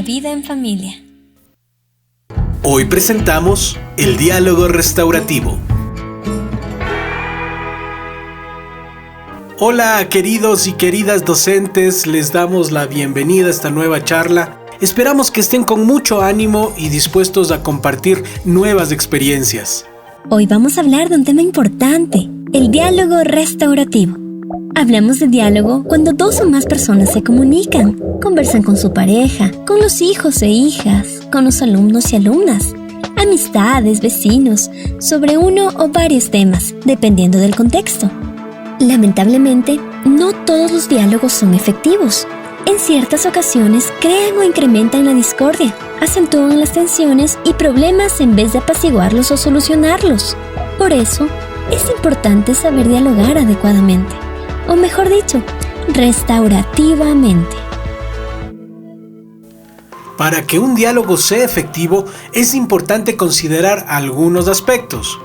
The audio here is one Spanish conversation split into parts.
la vida en familia. Hoy presentamos el diálogo restaurativo. Hola, queridos y queridas docentes, les damos la bienvenida a esta nueva charla. Esperamos que estén con mucho ánimo y dispuestos a compartir nuevas experiencias. Hoy vamos a hablar de un tema importante, el diálogo restaurativo. Hablamos de diálogo cuando dos o más personas se comunican, conversan con su pareja, con los hijos e hijas, con los alumnos y alumnas, amistades, vecinos, sobre uno o varios temas, dependiendo del contexto. Lamentablemente, no todos los diálogos son efectivos. En ciertas ocasiones crean o incrementan la discordia, acentúan las tensiones y problemas en vez de apaciguarlos o solucionarlos. Por eso, es importante saber dialogar adecuadamente, o mejor dicho, restaurativamente. Para que un diálogo sea efectivo, es importante considerar algunos aspectos.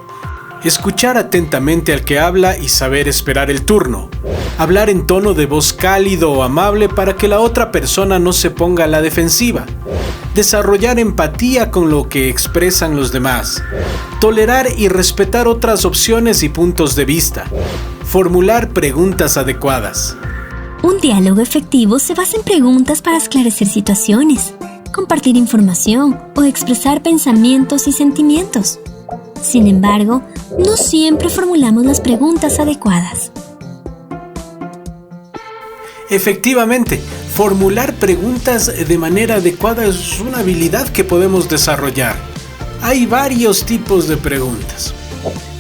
Escuchar atentamente al que habla y saber esperar el turno. Hablar en tono de voz cálido o amable para que la otra persona no se ponga a la defensiva. Desarrollar empatía con lo que expresan los demás. Tolerar y respetar otras opciones y puntos de vista. Formular preguntas adecuadas. Un diálogo efectivo se basa en preguntas para esclarecer situaciones, compartir información o expresar pensamientos y sentimientos. Sin embargo, no siempre formulamos las preguntas adecuadas. Efectivamente, formular preguntas de manera adecuada es una habilidad que podemos desarrollar. Hay varios tipos de preguntas.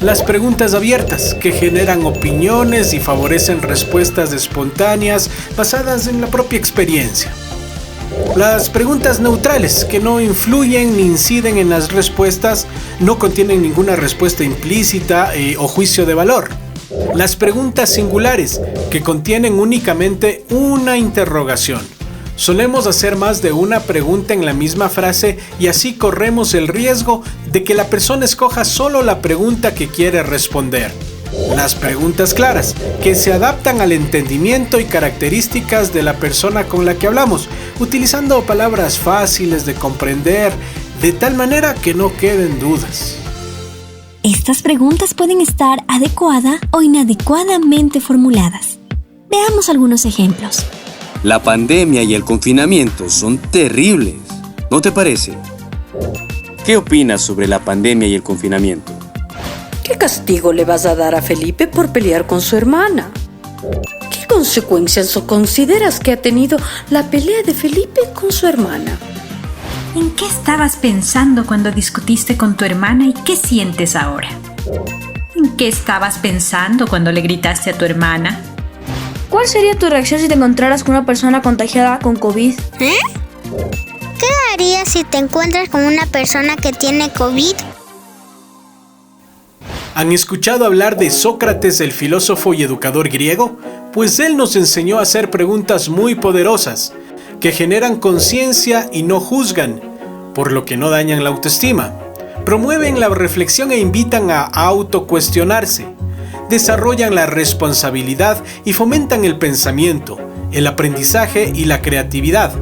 Las preguntas abiertas, que generan opiniones y favorecen respuestas espontáneas basadas en la propia experiencia. Las preguntas neutrales, que no influyen ni inciden en las respuestas, no contienen ninguna respuesta implícita o juicio de valor. Las preguntas singulares, que contienen únicamente una interrogación. Solemos hacer más de una pregunta en la misma frase y así corremos el riesgo de que la persona escoja solo la pregunta que quiere responder. Las preguntas claras, que se adaptan al entendimiento y características de la persona con la que hablamos, utilizando palabras fáciles de comprender, de tal manera que no queden dudas. Estas preguntas pueden estar adecuada o inadecuadamente formuladas. Veamos algunos ejemplos. La pandemia y el confinamiento son terribles, ¿no te parece? ¿Qué opinas sobre la pandemia y el confinamiento? ¿Qué castigo le vas a dar a Felipe por pelear con su hermana? ¿Qué consecuencias consideras que ha tenido la pelea de Felipe con su hermana? ¿En qué estabas pensando cuando discutiste con tu hermana y qué sientes ahora? ¿En qué estabas pensando cuando le gritaste a tu hermana? ¿Cuál sería tu reacción si te encontraras con una persona contagiada con COVID? ¿Qué harías si te encuentras con una persona que tiene COVID? ¿Han escuchado hablar de Sócrates, el filósofo y educador griego? Pues él nos enseñó a hacer preguntas muy poderosas, que generan conciencia y no juzgan, por lo que no dañan la autoestima. Promueven la reflexión e invitan a autocuestionarse. Desarrollan la responsabilidad y fomentan el pensamiento, el aprendizaje y la creatividad.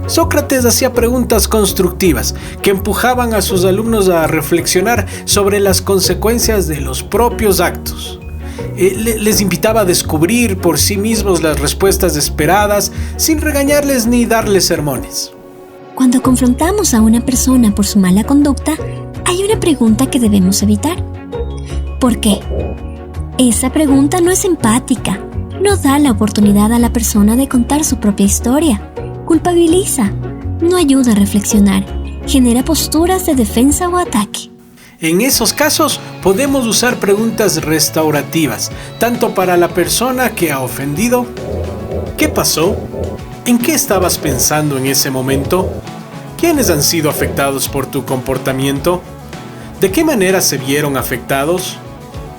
Sócrates hacía preguntas constructivas que empujaban a sus alumnos a reflexionar sobre las consecuencias de los propios actos. Les invitaba a descubrir por sí mismos las respuestas esperadas sin regañarles ni darles sermones. Cuando confrontamos a una persona por su mala conducta, hay una pregunta que debemos evitar. ¿Por qué? Esa pregunta no es empática, no da la oportunidad a la persona de contar su propia historia, culpabiliza, no ayuda a reflexionar, genera posturas de defensa o ataque. En esos casos podemos usar preguntas restaurativas, tanto para la persona que ha ofendido. ¿Qué pasó? ¿En qué estabas pensando en ese momento? ¿Quiénes han sido afectados por tu comportamiento? ¿De qué manera se vieron afectados?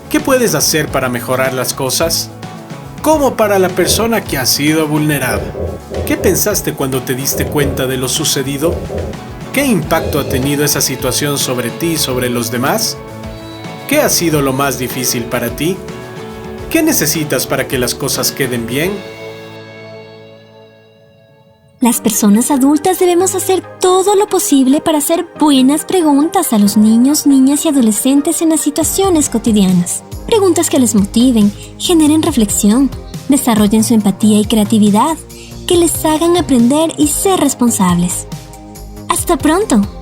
¿Qué puedes hacer para mejorar las cosas? Como para la persona que ha sido vulnerada. ¿Qué pensaste cuando te diste cuenta de lo sucedido? ¿Qué impacto ha tenido esa situación sobre ti y sobre los demás? ¿Qué ha sido lo más difícil para ti? ¿Qué necesitas para que las cosas queden bien? Las personas adultas debemos hacer todo lo posible para hacer buenas preguntas a los niños, niñas y adolescentes en las situaciones cotidianas. Preguntas que les motiven, generen reflexión, desarrollen su empatía y creatividad, que les hagan aprender y ser responsables. ¡Hasta pronto!